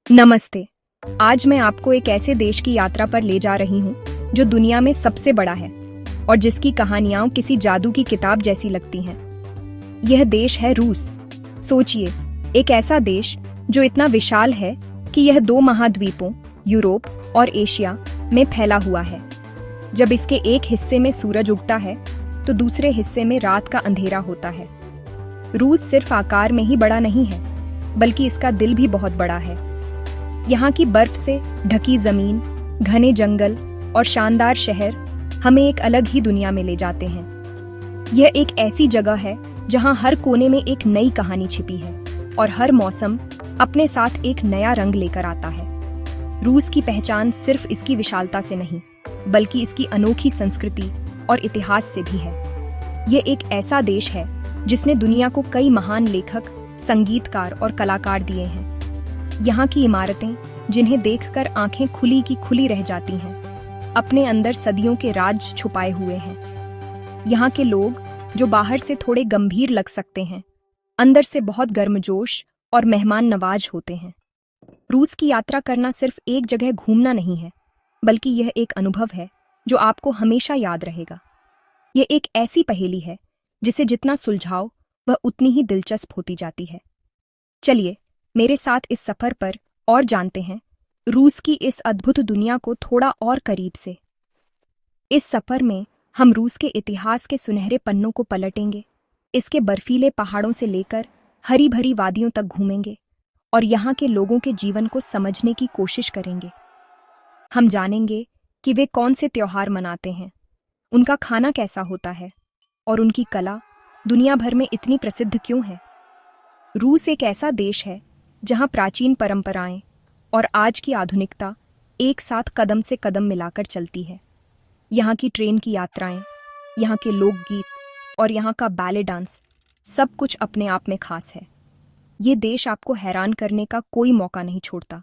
नमस्ते। आज मैं आपको एक ऐसे देश की यात्रा पर ले जा रही हूँ जो दुनिया में सबसे बड़ा है और जिसकी कहानियां किसी जादू की किताब जैसी लगती हैं। यह देश है रूस। सोचिए, एक ऐसा देश जो इतना विशाल है कि यह 2 महाद्वीपों यूरोप और एशिया में फैला हुआ है। जब इसके एक हिस्से में सूरज उगता है तो दूसरे हिस्से में रात का अंधेरा होता है। रूस सिर्फ आकार में ही बड़ा नहीं है, बल्कि इसका दिल भी बहुत बड़ा है। यहाँ की बर्फ से ढकी जमीन, घने जंगल और शानदार शहर हमें एक अलग ही दुनिया में ले जाते हैं। यह एक ऐसी जगह है जहाँ हर कोने में एक नई कहानी छिपी है और हर मौसम अपने साथ एक नया रंग लेकर आता है। रूस की पहचान सिर्फ इसकी विशालता से नहीं, बल्कि इसकी अनोखी संस्कृति और इतिहास से भी है। यह एक ऐसा देश है जिसने दुनिया को कई महान लेखक, संगीतकार और कलाकार दिए हैं। यहाँ की इमारतें, जिन्हें देखकर आंखें खुली की खुली रह जाती हैं, अपने अंदर सदियों के राज छुपाए हुए हैं। यहाँ के लोग, जो बाहर से थोड़े गंभीर लग सकते हैं, अंदर से बहुत गर्मजोश और मेहमान नवाज होते हैं। रूस की यात्रा करना सिर्फ एक जगह घूमना नहीं है, बल्कि यह एक अनुभव है जो आपको हमेशा याद रहेगा। यह एक ऐसी पहेली है जिसे जितना सुलझाओ वह उतनी ही दिलचस्प होती जाती है। चलिए मेरे साथ इस सफर पर और जानते हैं रूस की इस अद्भुत दुनिया को थोड़ा और करीब से। इस सफर में हम रूस के इतिहास के सुनहरे पन्नों को पलटेंगे, इसके बर्फीले पहाड़ों से लेकर हरी भरी वादियों तक घूमेंगे और यहाँ के लोगों के जीवन को समझने की कोशिश करेंगे। हम जानेंगे कि वे कौन से त्योहार मनाते हैं, उनका खाना कैसा होता है और उनकी कला दुनिया भर में इतनी प्रसिद्ध क्यों है। रूस एक ऐसा देश है जहाँ प्राचीन परंपराएं और आज की आधुनिकता एक साथ कदम से कदम मिलाकर चलती है। यहाँ की ट्रेन की यात्राएं, यहाँ के लोकगीत और यहाँ का बैले डांस, सब कुछ अपने आप में खास है। ये देश आपको हैरान करने का कोई मौका नहीं छोड़ता।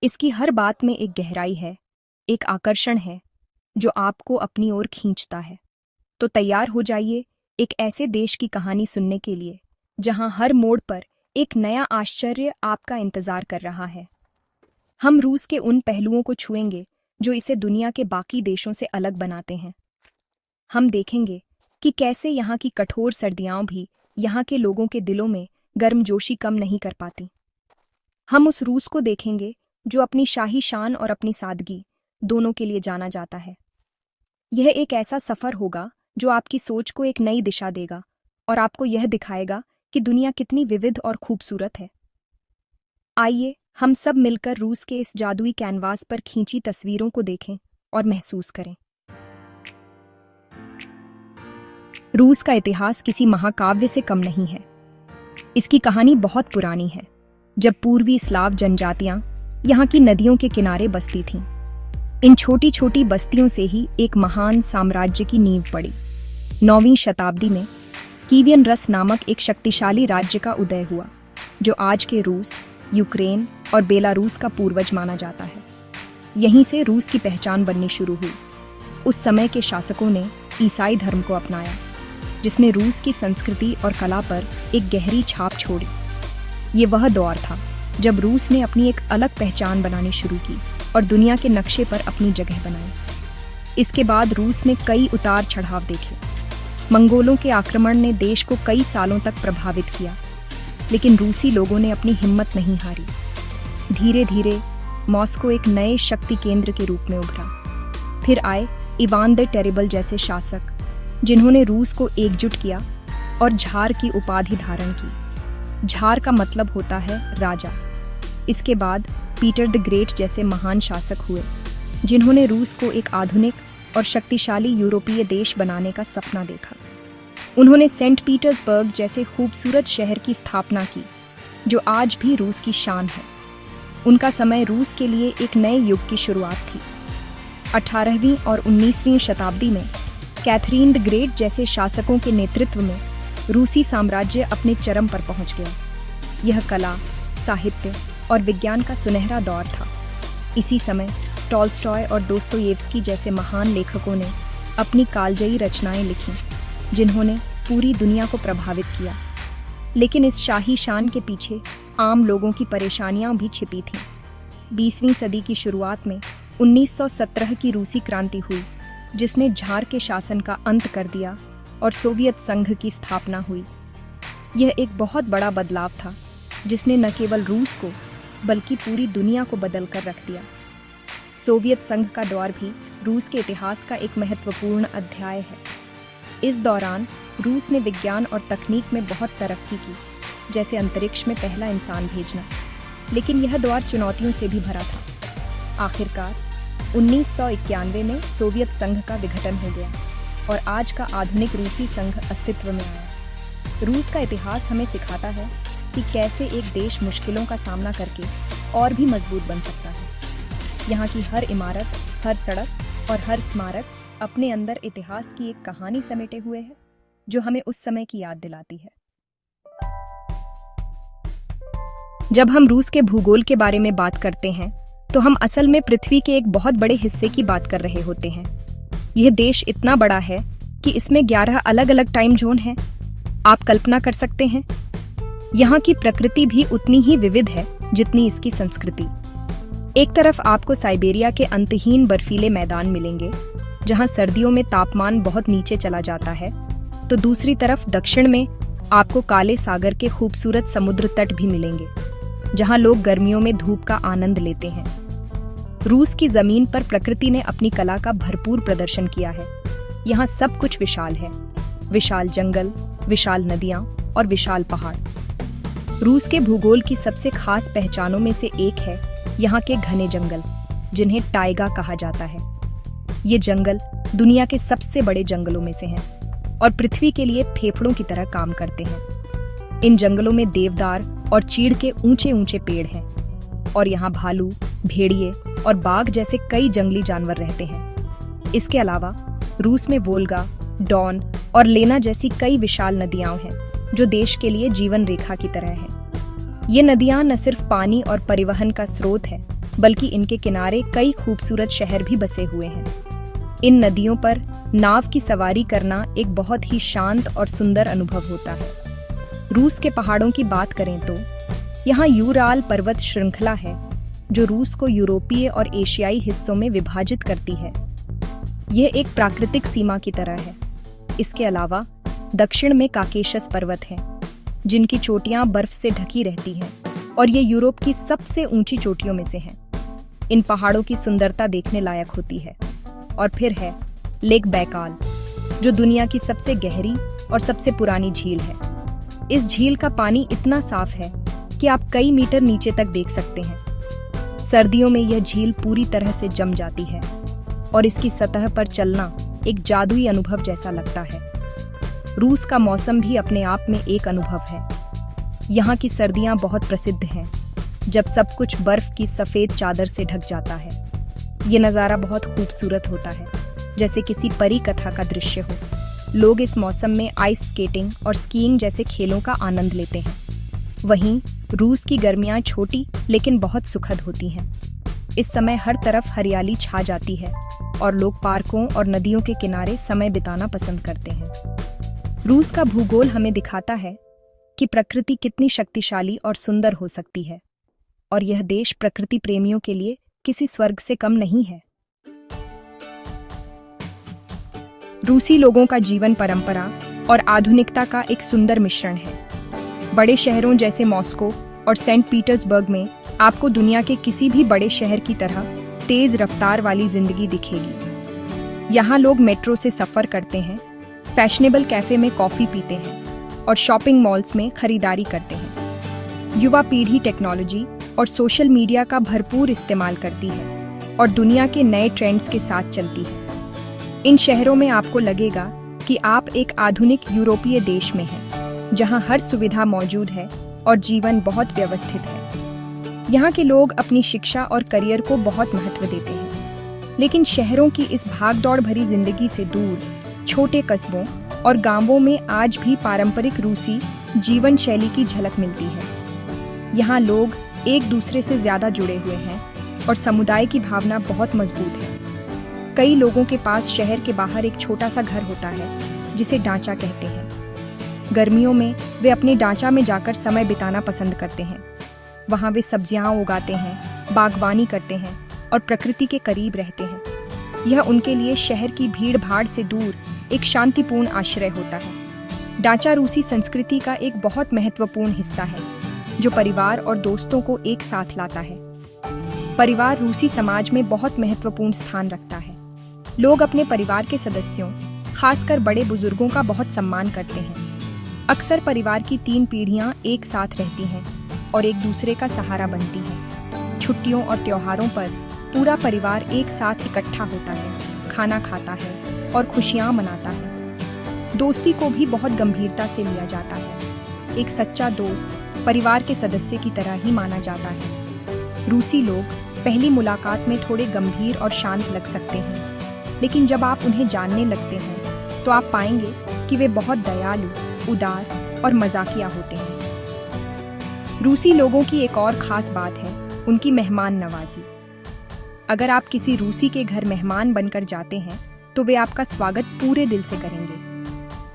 इसकी हर बात में एक गहराई है, एक आकर्षण है जो आपको अपनी ओर खींचता है। तो तैयार हो जाइए एक ऐसे देश की कहानी सुनने के लिए जहाँ हर मोड़ पर एक नया आश्चर्य आपका इंतजार कर रहा है। हम रूस के उन पहलुओं को छुएंगे जो इसे दुनिया के बाकी देशों से अलग बनाते हैं। हम देखेंगे कि कैसे यहाँ की कठोर सर्दियां भी यहाँ के लोगों के दिलों में गर्मजोशी कम नहीं कर पाती। हम उस रूस को देखेंगे जो अपनी शाही शान और अपनी सादगी दोनों के लिए जाना जाता है। यह एक ऐसा सफर होगा जो आपकी सोच को एक नई दिशा देगा और आपको यह दिखाएगा कि दुनिया कितनी विविध और खूबसूरत है। आइए हम सब मिलकर रूस के इस जादुई कैनवास पर खींची तस्वीरों को देखें और महसूस करें। रूस का इतिहास किसी महाकाव्य से कम नहीं है। इसकी कहानी बहुत पुरानी है, जब पूर्वी स्लाव जनजातियां यहाँ की नदियों के किनारे बसती थीं। इन छोटी छोटी बस्तियों से ही एक महान साम्राज्य की नींव पड़ी। 9वीं शताब्दी में कीवियन रस नामक एक शक्तिशाली राज्य का उदय हुआ, जो आज के रूस, यूक्रेन और बेलारूस का पूर्वज माना जाता है। यहीं से रूस की पहचान बननी शुरू हुई। उस समय के शासकों ने ईसाई धर्म को अपनाया, जिसने रूस की संस्कृति और कला पर एक गहरी छाप छोड़ी। ये वह दौर था जब रूस ने अपनी एक अलग पहचान बनानी शुरू की और दुनिया के नक्शे पर अपनी जगह बनाई। इसके बाद रूस ने कई उतार चढ़ाव देखे। मंगोलों के आक्रमण ने देश को कई सालों तक प्रभावित किया, लेकिन रूसी लोगों ने अपनी हिम्मत नहीं हारी। धीरे धीरे मॉस्को एक नए शक्ति केंद्र के रूप में उभरा। फिर आए इवान द टेरिबल जैसे शासक, जिन्होंने रूस को एकजुट किया और झार की उपाधि धारण की। झार का मतलब होता है राजा। इसके बाद पीटर द ग्रेट जैसे महान शासक हुए, जिन्होंने रूस को एक आधुनिक और शक्तिशाली यूरोपीय देश बनाने का सपना देखा। उन्होंने सेंट पीटर्सबर्ग जैसे खूबसूरत शहर की स्थापना की, जो आज भी रूस की शान है। उनका समय रूस के लिए एक नए युग की शुरुआत थी। 18वीं और 19वीं शताब्दी में कैथरीन द ग्रेट जैसे शासकों के नेतृत्व में रूसी साम्राज्य अपने चरम पर पहुंच गया। यह कला, साहित्य और विज्ञान का सुनहरा दौर था। इसी समय टॉल्स्टॉय और दोस्तोयेव्स्की जैसे महान लेखकों ने अपनी कालजयी रचनाएं लिखीं, जिन्होंने पूरी दुनिया को प्रभावित किया। लेकिन इस शाही शान के पीछे आम लोगों की परेशानियां भी छिपी थीं। 20वीं सदी की शुरुआत में 1917 की रूसी क्रांति हुई, जिसने ज़ार के शासन का अंत कर दिया और सोवियत संघ की स्थापना हुई। यह एक बहुत बड़ा बदलाव था, जिसने न केवल रूस को बल्कि पूरी दुनिया को बदल कर रख दिया। सोवियत संघ का दौर भी रूस के इतिहास का एक महत्वपूर्ण अध्याय है। इस दौरान रूस ने विज्ञान और तकनीक में बहुत तरक्की की, जैसे अंतरिक्ष में पहला इंसान भेजना, लेकिन यह दौर चुनौतियों से भी भरा था। आखिरकार 1991 में सोवियत संघ का विघटन हो गया और आज का आधुनिक रूसी संघ अस्तित्व में आया। रूस का इतिहास हमें सिखाता है कि कैसे एक देश मुश्किलों का सामना करके और भी मजबूत बन सकता है। यहाँ की हर इमारत, हर सड़क और हर स्मारक अपने अंदर इतिहास की एक कहानी समेटे हुए है, जो हमें उस समय की याद दिलाती है। जब हम रूस के भूगोल के बारे में बात करते हैं, तो हम असल में पृथ्वी के एक बहुत बड़े हिस्से की बात कर रहे होते हैं। यह देश इतना बड़ा है कि इसमें 11 अलग अलग टाइम जोन हैं। आप कल्पना कर सकते हैं। यहाँ की प्रकृति भी उतनी ही विविध है जितनी इसकी संस्कृति। एक तरफ आपको साइबेरिया के अंतहीन बर्फीले मैदान मिलेंगे, जहाँ सर्दियों में तापमान बहुत नीचे चला जाता है, तो दूसरी तरफ दक्षिण में आपको काले सागर के खूबसूरत समुद्र तट भी मिलेंगे, जहाँ लोग गर्मियों में धूप का आनंद लेते हैं। रूस की जमीन पर प्रकृति ने अपनी कला का भरपूर प्रदर्शन किया है। यहाँ सब कुछ विशाल है, विशाल जंगल, विशाल नदियाँ और विशाल पहाड़। रूस के भूगोल की सबसे खास पहचानों में से एक है यहाँ के घने जंगल, जिन्हें टाइगा कहा जाता है। ये जंगल दुनिया के सबसे बड़े जंगलों में से हैं और पृथ्वी के लिए फेफड़ों की तरह काम करते हैं। इन जंगलों में देवदार और चीड़ के ऊंचे ऊंचे पेड़ हैं और यहाँ भालू, भेड़िए और बाघ जैसे कई जंगली जानवर रहते हैं। इसके अलावा रूस में वोल्गा, डॉन और लेना जैसी कई विशाल नदियां हैं, जो देश के लिए जीवन रेखा की तरह हैं। ये नदियां न सिर्फ पानी और परिवहन का स्रोत है, बल्कि इनके किनारे कई खूबसूरत शहर भी बसे हुए हैं। इन नदियों पर नाव की सवारी करना एक बहुत ही शांत और सुंदर अनुभव होता है। रूस के पहाड़ों की बात करें तो यहाँ यूराल पर्वत श्रृंखला है, जो रूस को यूरोपीय और एशियाई हिस्सों में विभाजित करती है। यह एक प्राकृतिक सीमा की तरह है। इसके अलावा दक्षिण में काकेशस पर्वत हैं, जिनकी चोटियां बर्फ से ढकी रहती हैं और ये यूरोप की सबसे ऊंची चोटियों में से हैं। इन पहाड़ों की सुंदरता देखने लायक होती है। और फिर है लेक बैकाल, जो दुनिया की सबसे गहरी और सबसे पुरानी झील है। इस झील का पानी इतना साफ है कि आप कई मीटर नीचे तक देख सकते हैं। सर्दियों में यह झील पूरी तरह से जम जाती है और इसकी सतह पर चलना एक जादुई अनुभव जैसा लगता है। रूस का मौसम भी अपने आप में एक अनुभव है। यहाँ की सर्दियाँ बहुत प्रसिद्ध हैं, जब सब कुछ बर्फ की सफेद चादर से ढक जाता है। ये नज़ारा बहुत खूबसूरत होता है, जैसे किसी परी कथा का दृश्य हो। लोग इस मौसम में आइस स्केटिंग और स्कीइंग जैसे खेलों का आनंद लेते हैं। वहीं रूस की गर्मियाँ छोटी लेकिन बहुत सुखद होती हैं। इस समय हर तरफ हरियाली छा जाती है और लोग पार्कों और नदियों के किनारे समय बिताना पसंद करते हैं। रूस का भूगोल हमें दिखाता है कि प्रकृति कितनी शक्तिशाली और सुंदर हो सकती है, और यह देश प्रकृति प्रेमियों के लिए किसी स्वर्ग से कम नहीं है। रूसी लोगों का जीवन परंपरा और आधुनिकता का एक सुंदर मिश्रण है। बड़े शहरों जैसे मॉस्को और सेंट पीटर्सबर्ग में आपको दुनिया के किसी भी बड़े शहर की तरह तेज रफ्तार वाली जिंदगी दिखेगी। यहाँ लोग मेट्रो से सफर करते हैं, फैशनेबल कैफे में कॉफी पीते हैं और शॉपिंग मॉल्स में खरीदारी करते हैं। युवा पीढ़ी टेक्नोलॉजी और सोशल मीडिया का भरपूर इस्तेमाल करती है और दुनिया के नए ट्रेंड्स के साथ चलती है। इन शहरों में आपको लगेगा कि आप एक आधुनिक यूरोपीय देश में हैं, जहां हर सुविधा मौजूद है और जीवन बहुत व्यवस्थित है। यहाँ के लोग अपनी शिक्षा और करियर को बहुत महत्व देते हैं, लेकिन शहरों की इस भागदौड़ भरी जिंदगी से दूर छोटे कस्बों और गांवों में आज भी पारंपरिक रूसी जीवन शैली की झलक मिलती है। यहाँ लोग एक दूसरे से ज्यादा जुड़े हुए हैं और समुदाय की भावना बहुत मजबूत है। कई लोगों के पास शहर के बाहर एक छोटा सा घर होता है, जिसे ढांचा कहते हैं। गर्मियों में वे अपने ढांचा में जाकर समय बिताना पसंद करते हैं। वहाँ वे सब्जियाँ उगाते हैं, बागवानी करते हैं और प्रकृति के करीब रहते हैं। यह उनके लिए शहर की भीड़ भाड़ से दूर एक शांतिपूर्ण आश्रय होता है। ढांचा रूसी संस्कृति का एक बहुत महत्वपूर्ण हिस्सा है जो परिवार और दोस्तों को एक साथ लाता है। परिवार रूसी समाज में बहुत महत्वपूर्ण स्थान रखता है। लोग अपने परिवार के सदस्यों, खासकर बड़े बुजुर्गों का बहुत सम्मान करते हैं। अक्सर परिवार की 3 पीढ़ियां एक साथ रहती हैं और एक दूसरे का सहारा बनती हैं। छुट्टियों और त्योहारों पर पूरा परिवार एक साथ इकट्ठा होता है, खाना खाता है और खुशियां मनाता है। दोस्ती को भी बहुत गंभीरता से लिया जाता है। एक सच्चा दोस्त परिवार के सदस्य की तरह ही माना जाता है। रूसी लोग पहली मुलाकात में थोड़े गंभीर और शांत लग सकते हैं, लेकिन जब आप उन्हें जानने लगते हैं तो आप पाएंगे कि वे बहुत दयालु, उदार और मजाकिया होते हैं। रूसी लोगों की एक और खास बात है उनकी मेहमान नवाजी। अगर आप किसी रूसी के घर मेहमान बनकर जाते हैं तो वे आपका स्वागत पूरे दिल से करेंगे।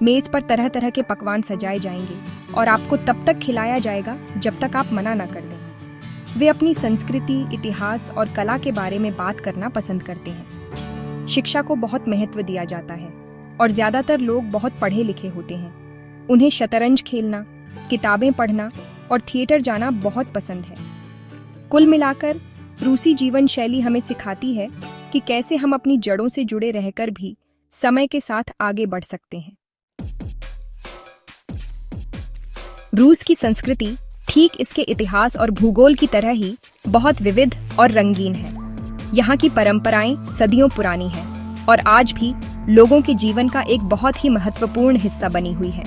मेज पर तरह तरह के पकवान सजाए जाएंगे और आपको तब तक खिलाया जाएगा जब तक आप मना न कर दें। वे अपनी संस्कृति, इतिहास और कला के बारे में बात करना पसंद करते हैं। शिक्षा को बहुत महत्व दिया जाता है और ज्यादातर लोग बहुत पढ़े लिखे होते हैं। उन्हें शतरंज खेलना, किताबें पढ़ना और थिएटर जाना बहुत पसंद है। कुल मिलाकर रूसी जीवन शैली हमें सिखाती है कि कैसे हम अपनी जड़ों से जुड़े रहकर भी समय के साथ आगे बढ़ सकते हैं। रूस की संस्कृति ठीक इसके इतिहास और भूगोल की तरह ही बहुत विविध और रंगीन है। यहाँ की परंपराएं सदियों पुरानी हैं और आज भी लोगों के जीवन का एक बहुत ही महत्वपूर्ण हिस्सा बनी हुई है।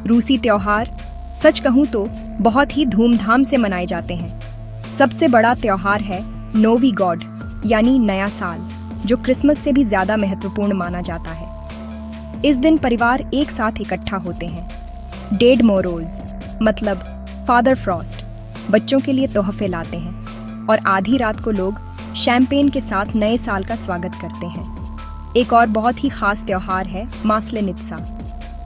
रूसी त्योहार सच कहूँ तो बहुत ही धूमधाम से मनाए जाते हैं। सबसे बड़ा त्योहार है नोवी गॉड यानी नया साल, जो क्रिसमस से भी ज्यादा महत्वपूर्ण माना जाता है। इस दिन परिवार एक साथ इकट्ठा होते हैं। डेड मोरोज मतलब फादर फ्रॉस्ट बच्चों के लिए तोहफे लाते हैं और आधी रात को लोग शैंपेन के साथ नए साल का स्वागत करते हैं। एक और बहुत ही खास त्योहार है मास्लेनित्सा,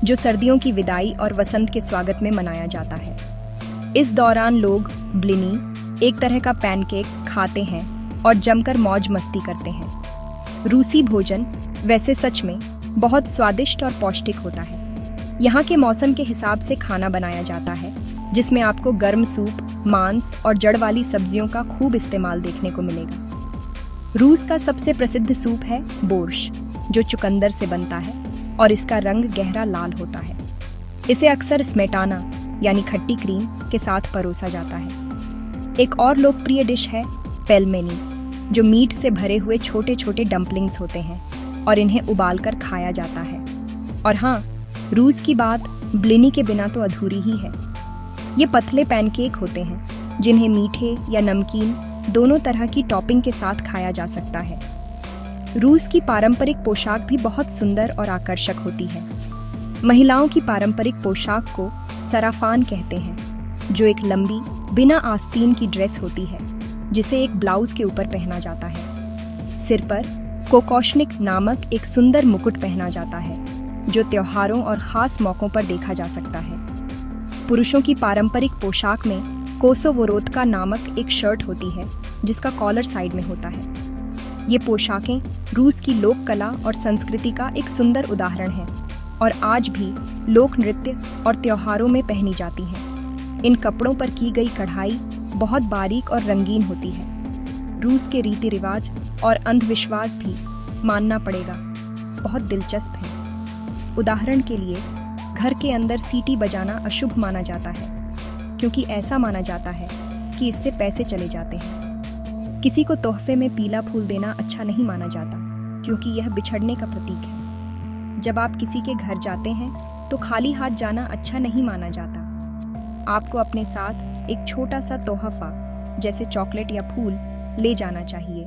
जो सर्दियों की विदाई और वसंत के स्वागत में मनाया जाता है। इस दौरान लोग ब्लिनी, एक तरह का पैनकेक, खाते हैं और जमकर मौज मस्ती करते हैं। रूसी भोजन वैसे सच में बहुत स्वादिष्ट और पौष्टिक होता है। यहाँ के मौसम के हिसाब से खाना बनाया जाता है, जिसमें आपको गर्म सूप, मांस और जड़ वाली सब्जियों का खूब इस्तेमाल देखने को मिलेगा। रूस का सबसे प्रसिद्ध सूप है बोर्श, जो चुकंदर से बनता है और इसका रंग गहरा लाल होता है। इसे अक्सर स्मेटाना यानी खट्टी क्रीम के साथ परोसा जाता है। एक और लोकप्रिय डिश है पेलमेनी, जो मीट से भरे हुए छोटे छोटे डम्पलिंग्स होते हैं और इन्हें उबालकर खाया जाता है। और हाँ, रूस की बात ब्लिनी के बिना तो अधूरी ही है। ये पतले पैनकेक होते हैं जिन्हें मीठे या नमकीन दोनों तरह की टॉपिंग के साथ खाया जा सकता है। रूस की पारंपरिक पोशाक भी बहुत सुंदर और आकर्षक होती है। महिलाओं की पारंपरिक पोशाक को सराफान कहते हैं, जो एक लंबी बिना आस्तीन की ड्रेस होती है जिसे एक ब्लाउज के ऊपर पहना जाता है। सिर पर कोकोशनिक नामक एक सुंदर मुकुट पहना जाता है, जो त्योहारों और खास मौकों पर देखा जा सकता है। पुरुषों की पारंपरिक पोशाक में कोसोवोरोदका नामक एक शर्ट होती है जिसका कॉलर साइड में होता है। ये पोशाकें रूस की लोक कला और संस्कृति का एक सुंदर उदाहरण है और आज भी लोक नृत्य और त्योहारों में पहनी जाती हैं। इन कपड़ों पर की गई कढ़ाई बहुत बारीक और रंगीन होती है। रूस के रीति रिवाज और अंधविश्वास भी मानना पड़ेगा बहुत दिलचस्प है। उदाहरण के लिए, घर के अंदर सीटी बजाना अशुभ माना जाता है, क्योंकि ऐसा माना जाता है कि इससे पैसे चले जाते हैं। किसी को तोहफे में पीला फूल देना अच्छा नहीं माना जाता, क्योंकि यह बिछड़ने का प्रतीक है। जब आप किसी के घर जाते हैं तो खाली हाथ जाना अच्छा नहीं माना जाता। आपको अपने साथ एक छोटा सा तोहफा जैसे चॉकलेट या फूल ले जाना चाहिए।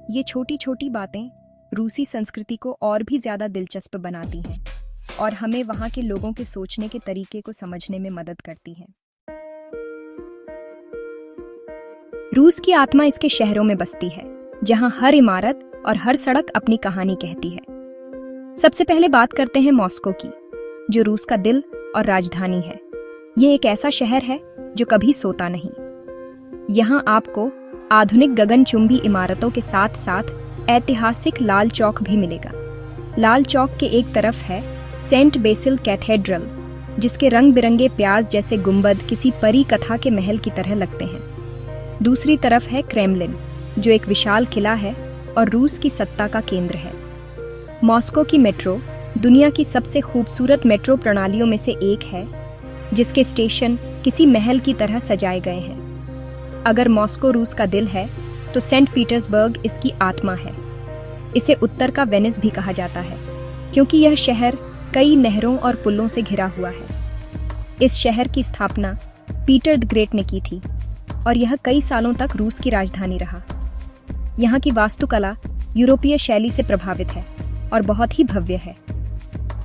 ये छोटी छोटी बातें रूसी संस्कृति को और भी ज्यादा दिलचस्प बनाती हैं और हमें वहाँ के लोगों के सोचने के तरीके को समझने में मदद करती हैं। रूस की आत्मा इसके शहरों में बसती है, जहाँ हर इमारत और हर सड़क अपनी कहानी कहती है। सबसे पहले बात करते हैं मॉस्को की, जो रूस का दिल और राजधानी है। ये एक ऐसा शहर है जो कभी सोता नहीं। यहाँ आपको आधुनिक गगनचुंबी इमारतों के साथ साथ ऐतिहासिक लाल चौक भी मिलेगा। लाल चौक के एक तरफ है सेंट बेसिल कैथेड्रल, जिसके रंग बिरंगे प्याज जैसे गुंबद किसी परी कथा के महल की तरह लगते हैं। दूसरी तरफ है क्रेमलिन, जो एक विशाल किला है और रूस की सत्ता का केंद्र है। मॉस्को की मेट्रो दुनिया की सबसे खूबसूरत मेट्रो प्रणालियों में से एक है, जिसके स्टेशन किसी महल की तरह सजाए गए हैं। अगर मॉस्को रूस का दिल है, तो सेंट पीटर्सबर्ग इसकी आत्मा है। इसे उत्तर का वेनिस भी कहा जाता है, क्योंकि यह शहर कई नहरों और पुलों से घिरा हुआ है। इस शहर की स्थापना पीटर द ग्रेट ने की थी और यह कई सालों तक रूस की राजधानी रहा। यहाँ की वास्तुकला यूरोपीय शैली से प्रभावित है और बहुत ही भव्य है।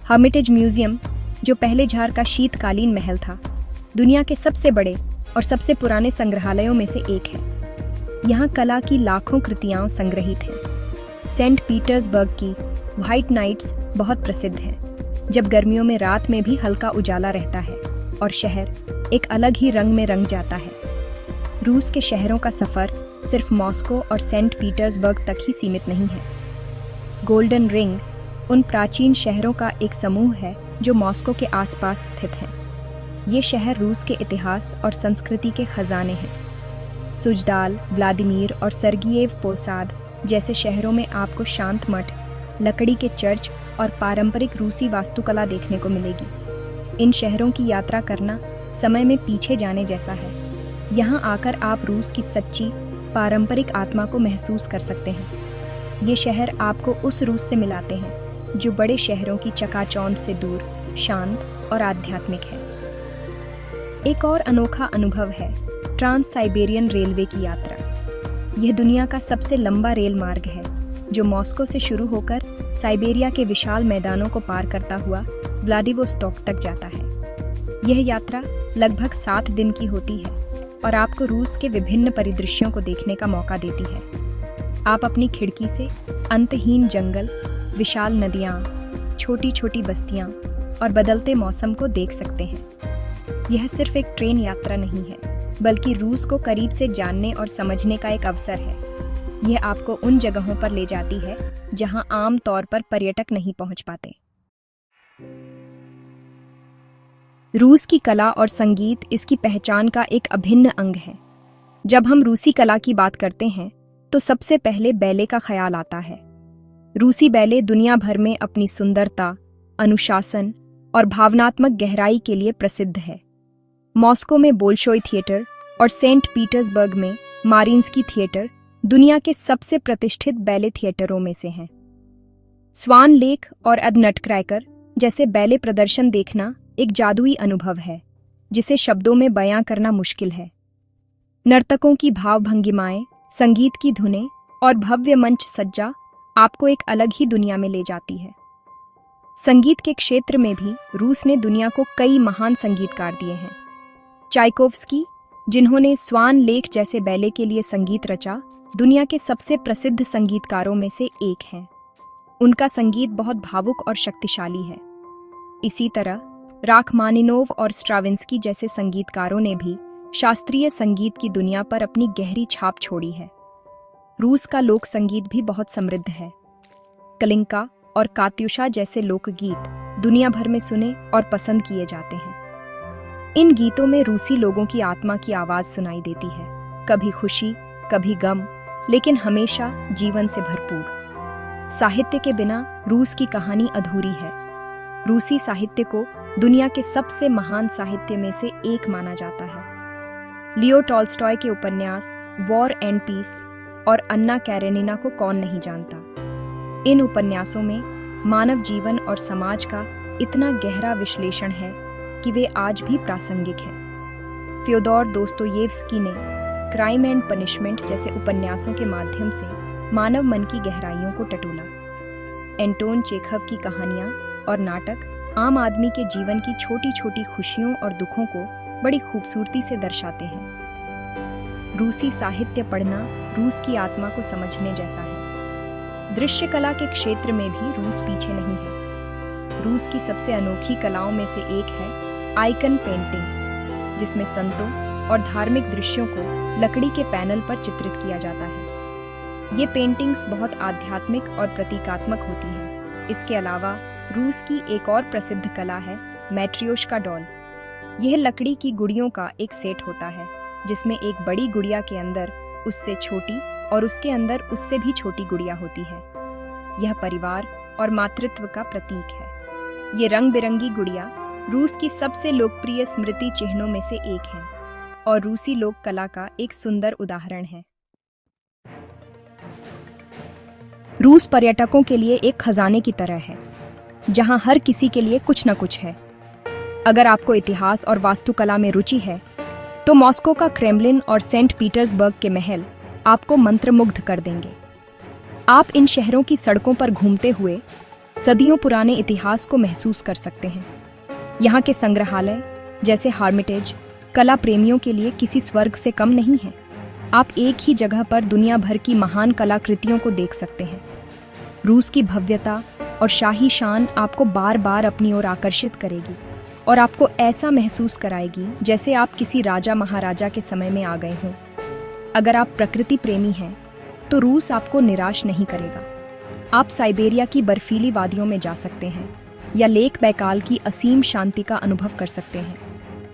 हर्मिटेज म्यूजियम, जो पहले जार का शीतकालीन महल था, दुनिया के सबसे बड़े और सबसे पुराने संग्रहालयों में से एक है। यहाँ कला की लाखों कृतियाँ संग्रहित हैं। सेंट पीटर्सबर्ग की व्हाइट नाइट्स बहुत प्रसिद्ध हैं, जब गर्मियों में रात में भी हल्का उजाला रहता है और शहर एक अलग ही रंग में रंग जाता है। रूस के शहरों का सफर सिर्फ मॉस्को और सेंट पीटर्सबर्ग तक ही सीमित नहीं है। गोल्डन रिंग उन प्राचीन शहरों का एक समूह है जो मॉस्को के आसपास स्थित हैं। ये शहर रूस के इतिहास और संस्कृति के खजाने हैं। सुजदाल, व्लादिमीर और सर्गियेव पोसाद जैसे शहरों में आपको शांत मठ, लकड़ी के चर्च और पारंपरिक रूसी वास्तुकला देखने को मिलेगी। इन शहरों की यात्रा करना समय में पीछे जाने जैसा है। यहाँ आकर आप रूस की सच्ची पारंपरिक आत्मा को महसूस कर सकते हैं। ये शहर आपको उस रूस से मिलाते हैं जो बड़े शहरों की चकाचौंध से दूर, शांत और आध्यात्मिक है। एक और अनोखा अनुभव है ट्रांस साइबेरियन रेलवे की यात्रा। यह दुनिया का सबसे लंबा रेल मार्ग है, जो मॉस्को से शुरू होकर साइबेरिया के विशाल मैदानों को पार करता हुआ व्लादिवोस्तोक तक जाता है। यह यात्रा लगभग 7 दिन की होती है और आपको रूस के विभिन्न परिदृश्यों को देखने का मौका देती है। आप अपनी खिड़की से अंतहीन जंगल, विशाल नदियाँ, छोटी छोटी बस्तियाँ और बदलते मौसम को देख सकते हैं। यह सिर्फ एक ट्रेन यात्रा नहीं है, बल्कि रूस को करीब से जानने और समझने का एक अवसर है। यह आपको उन जगहों पर ले जाती है जहां आम तौर पर पर्यटक नहीं पहुंच पाते। रूस की कला और संगीत इसकी पहचान का एक अभिन्न अंग है। जब हम रूसी कला की बात करते हैं, तो सबसे पहले बैले का ख्याल आता है। रूसी बैले दुनिया भर में अपनी सुंदरता, अनुशासन और भावनात्मक गहराई के लिए प्रसिद्ध है। मॉस्को में बोल्शोय थिएटर और सेंट पीटर्सबर्ग में मारिंस्की थिएटर दुनिया के सबसे प्रतिष्ठित बैले थिएटरों में से हैं। स्वान लेक और द नटक्रैकर जैसे बैले प्रदर्शन देखना एक जादुई अनुभव है, जिसे शब्दों में बयां करना मुश्किल है। नर्तकों की भाव-भंगिमाएं, संगीत की धुनें और भव्य मंच सज्जा आपको एक अलग ही दुनिया में ले जाती है। संगीत के क्षेत्र में भी रूस ने दुनिया को कई महान संगीतकार दिए हैं। चाइकोव्स्की, जिन्होंने स्वान लेक जैसे बैले के लिए संगीत रचा, दुनिया के सबसे प्रसिद्ध संगीतकारों में से एक हैं। उनका संगीत बहुत भावुक और शक्तिशाली है। इसी तरह राखमानिनोव और स्ट्राविंस्की जैसे संगीतकारों ने भी शास्त्रीय संगीत की दुनिया पर अपनी गहरी छाप छोड़ी है। रूस का लोक संगीत भी बहुत समृद्ध है। कलिंका और कात्युषा जैसे लोकगीत दुनिया भर में सुने और पसंद किए जाते हैं। इन गीतों में रूसी लोगों की आत्मा की आवाज सुनाई देती है, कभी खुशी, कभी गम, लेकिन हमेशा जीवन से भरपूर। साहित्य के बिना रूस की कहानी अधूरी है। रूसी साहित्य को दुनिया के सबसे महान साहित्य में से एक माना जाता है। लियो टॉल्स्टॉय के उपन्यास वॉर एंड पीस और अन्ना कैरेनिना को कौन नहीं जानता। इन उपन्यासों में मानव जीवन और समाज का इतना गहरा विश्लेषण है कि वे आज भी प्रासंगिक हैं। फ्योदोर दोस्तोयेव्स्की ने क्राइम एंड पनिशमेंट जैसे उपन्यासों के माध्यम से मानव मन की गहराइयों को टटोला। एंटोन चेखव की कहानियां और नाटक आम आदमी के जीवन की छोटी छोटी खुशियों और दुखों को बड़ी खूबसूरती से दर्शाते हैं। रूसी साहित्य पढ़ना रूस की आत्मा को समझने जैसा है। दृश्य कला के क्षेत्र में भी रूस पीछे नहीं है। रूस की सबसे अनोखी कलाओं में से एक है आइकन पेंटिंग, जिसमें संतों, और धार्मिक दृश्यों को लकड़ी के पैनल पर चित्रित किया जाता है। ये पेंटिंग्स बहुत आध्यात्मिक और प्रतीकात्मक होती हैं। इसके अलावा रूस की एक और प्रसिद्ध कला है मैट्रियोश्का डॉल। यह लकड़ी की गुड़ियों का एक सेट होता है जिसमें एक बड़ी गुड़िया के अंदर उससे छोटी और उसके अंदर उससे भी छोटी गुड़िया होती है। यह परिवार और मातृत्व का प्रतीक है। ये रंग बिरंगी गुड़िया रूस की सबसे लोकप्रिय स्मृति चिन्हों में से एक है और रूसी लोक कला का एक सुंदर उदाहरण है। रूस पर्यटकों के लिए एक खजाने की तरह है, जहां हर किसी के लिए कुछ न कुछ है। अगर आपको इतिहास और वास्तुकला में रुचि है, तो मॉस्को का क्रेमलिन और सेंट पीटर्सबर्ग के महल आपको मंत्रमुग्ध कर देंगे। आप इन शहरों की सड़कों पर घूमते हुए सदियों पुराने इतिहास को महसूस कर सकते हैं। यहाँ के संग्रहालय जैसे हर्मिटेज कला प्रेमियों के लिए किसी स्वर्ग से कम नहीं है। आप एक ही जगह पर दुनिया भर की महान कलाकृतियों को देख सकते हैं। रूस की भव्यता और शाही शान आपको बार बार अपनी ओर आकर्षित करेगी और आपको ऐसा महसूस कराएगी जैसे आप किसी राजा महाराजा के समय में आ गए हों। अगर आप प्रकृति प्रेमी हैं, तो रूस आपको निराश नहीं करेगा। आप साइबेरिया की बर्फीली वादियों में जा सकते हैं या लेक बैकाल की असीम शांति का अनुभव कर सकते हैं।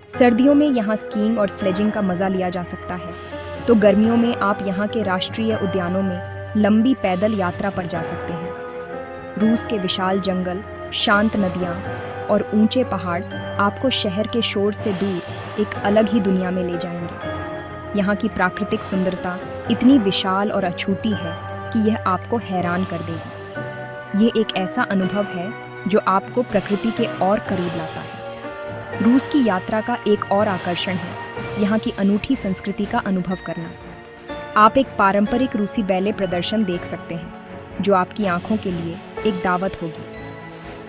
सर्दियों में यहाँ स्कीइंग और स्लेजिंग का मजा लिया जा सकता है, तो गर्मियों में आप यहाँ के राष्ट्रीय उद्यानों में लंबी पैदल यात्रा पर जा सकते हैं। रूस के विशाल जंगल, शांत नदियाँ और ऊंचे पहाड़ आपको शहर के शोर से दूर एक अलग ही दुनिया में ले जाएंगे। यहाँ की प्राकृतिक सुंदरता इतनी विशाल और अछूती है कि यह आपको हैरान कर देगी। ये एक ऐसा अनुभव है जो आपको प्रकृति के और करीब लाता है। रूस की यात्रा का एक और आकर्षण है यहाँ की अनूठी संस्कृति का अनुभव करना। आप एक पारंपरिक रूसी बैले प्रदर्शन देख सकते हैं, जो आपकी आंखों के लिए एक दावत होगी।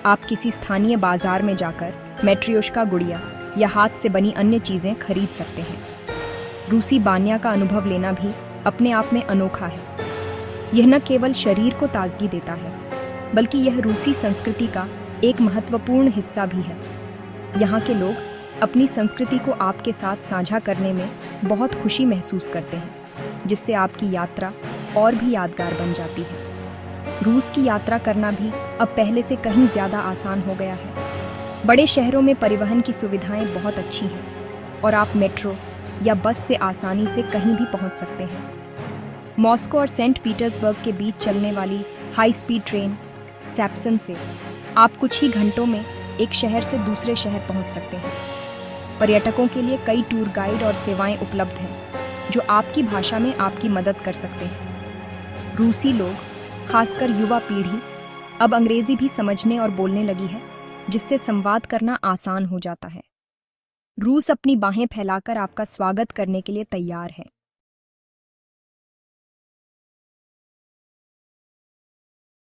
आप किसी स्थानीय बाजार में जाकर मैट्रियोश्का गुड़िया या हाथ से बनी अन्य चीजें खरीद सकते हैं। रूसी बानिया का अनुभव लेना भी अपने आप में अनोखा है। यह न केवल शरीर को ताजगी देता है, बल्कि यह रूसी संस्कृति का एक महत्वपूर्ण हिस्सा भी है। यहाँ के लोग अपनी संस्कृति को आपके साथ साझा करने में बहुत खुशी महसूस करते हैं, जिससे आपकी यात्रा और भी यादगार बन जाती है। रूस की यात्रा करना भी अब पहले से कहीं ज़्यादा आसान हो गया है। बड़े शहरों में परिवहन की सुविधाएं बहुत अच्छी हैं और आप मेट्रो या बस से आसानी से कहीं भी पहुंच सकते हैं। मॉस्को और सेंट पीटर्सबर्ग के बीच चलने वाली हाई स्पीड ट्रेन सैप्सन से आप कुछ ही घंटों में एक शहर से दूसरे शहर पहुंच सकते हैं। पर्यटकों के लिए कई टूर गाइड और सेवाएं उपलब्ध हैं, जो आपकी भाषा में आपकी मदद कर सकते हैं। रूसी लोग, खासकर युवा पीढ़ी, अब अंग्रेजी भी समझने और बोलने लगी है, जिससे संवाद करना आसान हो जाता है। रूस अपनी बाहें फैलाकर आपका स्वागत करने के लिए तैयार है।